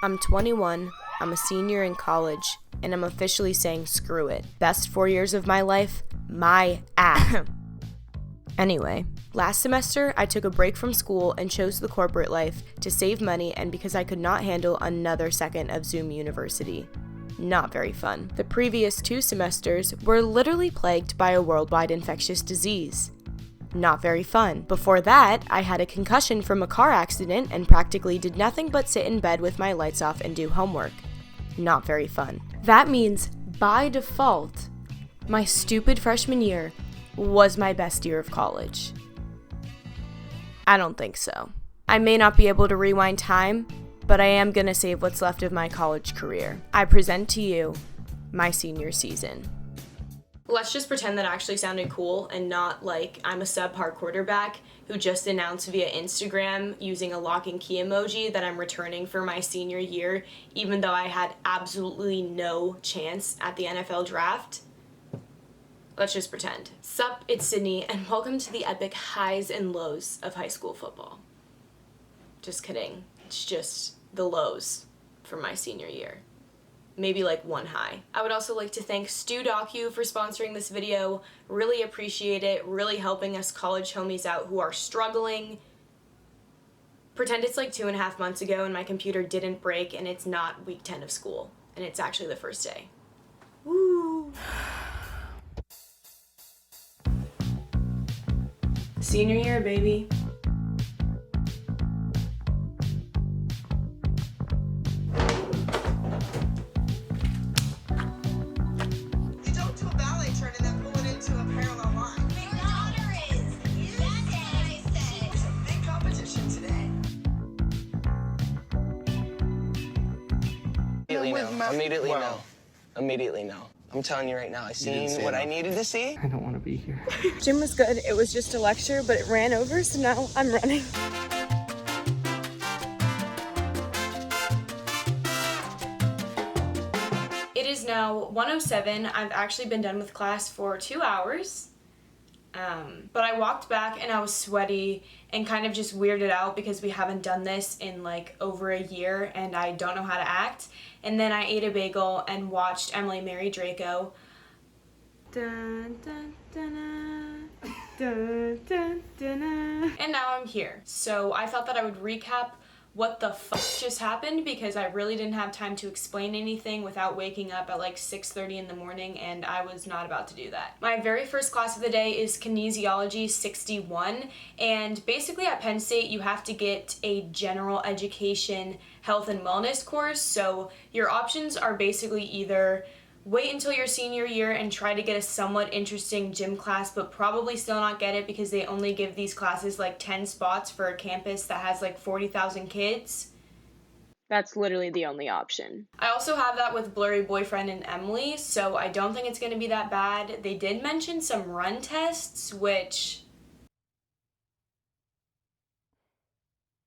I'm 21, I'm a senior in college, and I'm officially saying screw it. Best 4 years of my life? My ass. Anyway, last semester I took a break from school and chose the corporate life to save money and because I could not handle another second of Zoom University. Not very fun. The previous 2 semesters were literally plagued by a worldwide infectious disease. Not very fun. Before that, I had a concussion from a car accident and practically did nothing but sit in bed with my lights off and do homework. Not very fun. That means, by default, my stupid freshman year was my best year of college. I don't think so. I may not be able to rewind time, but I am gonna save what's left of my college career. I present to you my senior season. Let's just pretend that actually sounded cool and not like I'm a subpar quarterback who just announced via Instagram using a lock and key emoji that I'm returning for my senior year, even though I had absolutely no chance at the NFL draft. Let's just pretend. Sup, it's Sydney, and welcome to the epic highs and lows of high school football. Just kidding. It's just the lows for my senior year. Maybe like one high. I would also like to thank Stu Docu for sponsoring this video. Really appreciate it. Really helping us college homies out who are struggling. Pretend it's like 2.5 months ago and my computer didn't break and it's not week 10 of school. And it's actually the first day. Woo! Senior year, baby. Immediately no. I'm telling you right now, I seen what I needed to see. I don't want to be here. Gym was good. It was just a lecture, but it ran over, so now I'm running. It is now 1:07. I've actually been done with class for 2 hours. But I walked back and I was sweaty and kind of just weirded out because we haven't done this in like over a year and I don't know how to act. And then I ate a bagel and watched Emily marry Draco. Dun, dun, dun, dun, dun, dun. And now I'm here. So I thought that I would recap what the fuck just happened because I really didn't have time to explain anything without waking up at like 6:30 in the morning and I was not about to do that. My very first class of the day is Kinesiology 61 and basically at Penn State you have to get a general education health and wellness course, so your options are basically either wait until your senior year and try to get a somewhat interesting gym class, but probably still not get it because they only give these classes like 10 spots for a campus that has like 40,000 kids. That's literally the only option. I also have that with Blurry Boyfriend and Emily, so I don't think it's going to be that bad. They did mention some run tests, which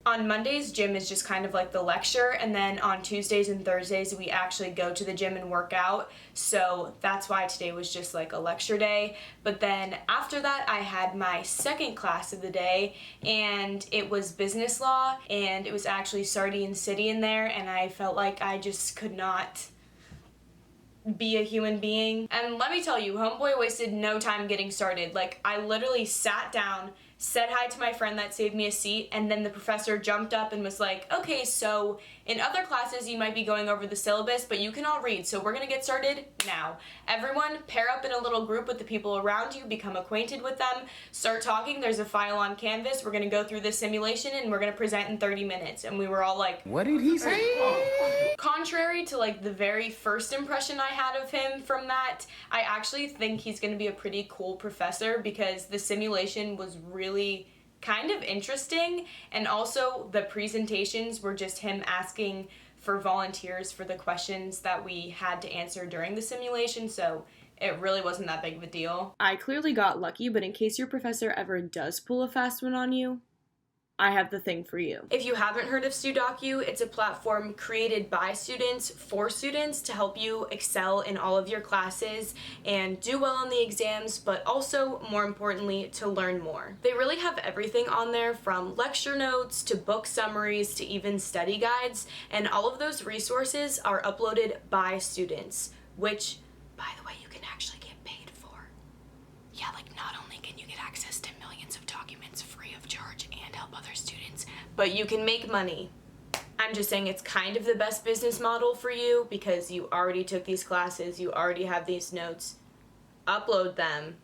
on Mondays, gym is just kind of like the lecture, and then on Tuesdays and Thursdays, we actually go to the gym and work out, so that's why today was just like a lecture day. But then after that, I had my second class of the day, and it was business law, and it was actually Sardine City in there, and I felt like I just could not be a human being. And let me tell you, homeboy wasted no time getting started. Like, I literally sat down, said hi to my friend that saved me a seat, and then the professor jumped up and was like, okay, so in other classes you might be going over the syllabus, but you can all read, so we're gonna get started now. Everyone pair up in a little group with the people around you, become acquainted with them, start talking. There's a file on Canvas. We're gonna go through this simulation and we're gonna present in 30 minutes. And we were all like, What did he say? contrary to like the very first impression I had of him from that, I actually think he's gonna be a pretty cool professor because the simulation was really kind of interesting, and also the presentations were just him asking for volunteers for the questions that we had to answer during the simulation, so it really wasn't that big of a deal. I clearly got lucky, but in case your professor ever does pull a fast one on you, I have the thing for you. If you haven't heard of StuDocu, it's a platform created by students for students to help you excel in all of your classes and do well on the exams, but also, more importantly, to learn more. They really have everything on there, from lecture notes to book summaries to even study guides, and all of those resources are uploaded by students, which, by the way, you can actually get paid for. Yeah, like not only can you get access to millions of documents free of charge and help other students, but you can make money. I'm just saying it's kind of the best business model for you because you already took these classes, you already have these notes. Upload them.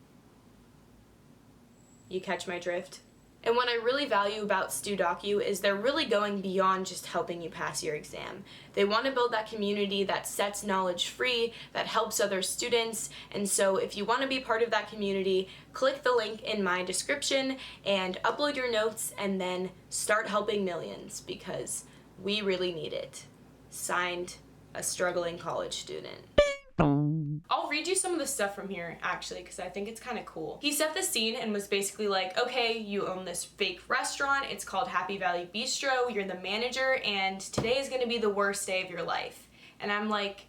You catch my drift? And what I really value about StuDocu is they're really going beyond just helping you pass your exam. They want to build that community that sets knowledge free, that helps other students, and so if you want to be part of that community, click the link in my description and upload your notes and then start helping millions because we really need it. Signed, a struggling college student. I'll read you some of the stuff from here, actually, because I think it's kind of cool. He set the scene and was basically like, okay, you own this fake restaurant. It's called Happy Valley Bistro. You're the manager, and today is going to be the worst day of your life. And I'm like,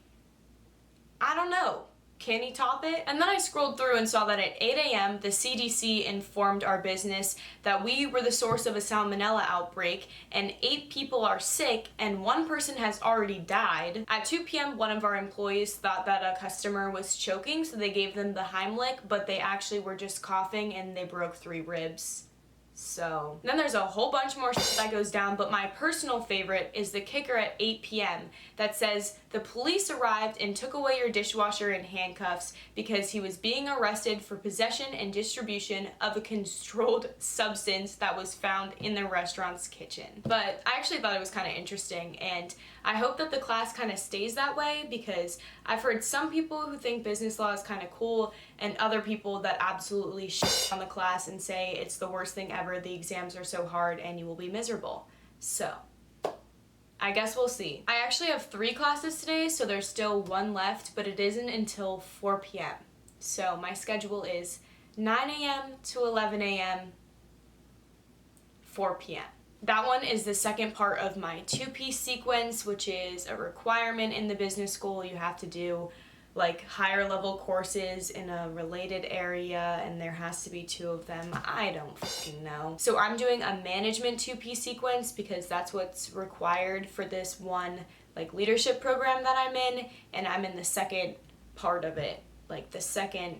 I don't know. Can he top it? And then I scrolled through and saw that at 8 a.m. the CDC informed our business that we were the source of a salmonella outbreak and 8 people are sick and 1 person has already died. At 2 p.m. one of our employees thought that a customer was choking, so they gave them the Heimlich, but they actually were just coughing and they broke 3 ribs. So then there's a whole bunch more shit that goes down, but my personal favorite is the kicker at 8 p.m. that says the police arrived and took away your dishwasher in handcuffs because he was being arrested for possession and distribution of a controlled substance that was found in the restaurant's kitchen. But I actually thought it was kind of interesting, and I hope that the class kind of stays that way because I've heard some people who think business law is kind of cool and other people that absolutely shit on the class and say it's the worst thing ever, the exams are so hard and you will be miserable. So I guess we'll see. I actually have 3 classes today, so there's still 1 left, but it isn't until 4 p.m. So my schedule is 9 a.m. to 11 a.m., 4 p.m. That one is the second part of my 2-piece sequence, which is a requirement in the business school. You have to do like higher level courses in a related area, and there has to be 2 of them. I don't fucking know. So I'm doing a management 2-piece sequence because that's what's required for this one like leadership program that I'm in, and I'm in the second part of it, like the second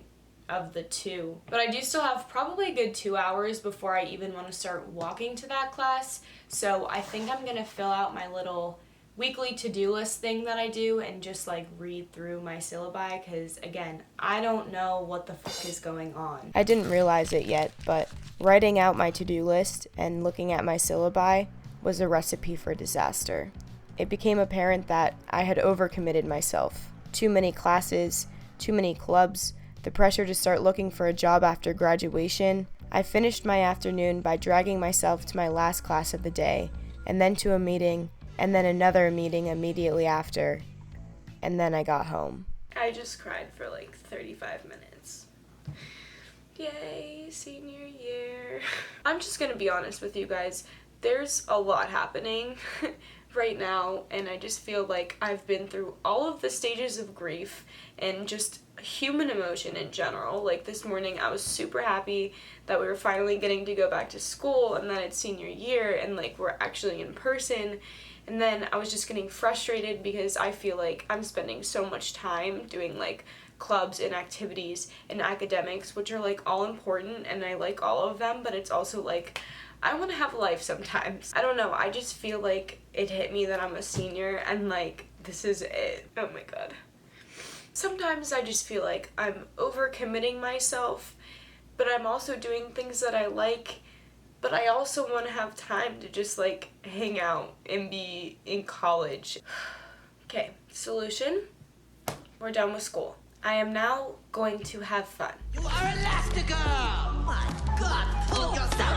of the 2. But I do still have probably a good 2 hours before I even want to start walking to that class, so I think I'm gonna fill out my little weekly to-do list thing that I do and just like read through my syllabi because again, I don't know what the fuck is going on. I didn't realize it yet, but writing out my to-do list and looking at my syllabi was a recipe for disaster. It became apparent that I had overcommitted myself. Too many classes, too many clubs, the pressure to start looking for a job after graduation. I finished my afternoon by dragging myself to my last class of the day, and then to a meeting, and then another meeting immediately after, and then I got home. I just cried for like 35 minutes. Yay, senior year. I'm just gonna be honest with you guys. There's a lot happening right now, and I just feel like I've been through all of the stages of grief and just human emotion in general. Like this morning I was super happy that we were finally getting to go back to school and that it's senior year and like we're actually in person. And then I was just getting frustrated because I feel like I'm spending so much time doing like clubs and activities and academics, which are like all important and I like all of them, but it's also like I want to have a life sometimes. I don't know, I just feel like it hit me that I'm a senior and like this is it. Oh my god. Sometimes I just feel like I'm overcommitting myself, but I'm also doing things that I like, but I also want to have time to just like hang out and be in college. Okay, solution. We're done with school. I am now going to have fun. You are Elastigirl! My god, pull yourself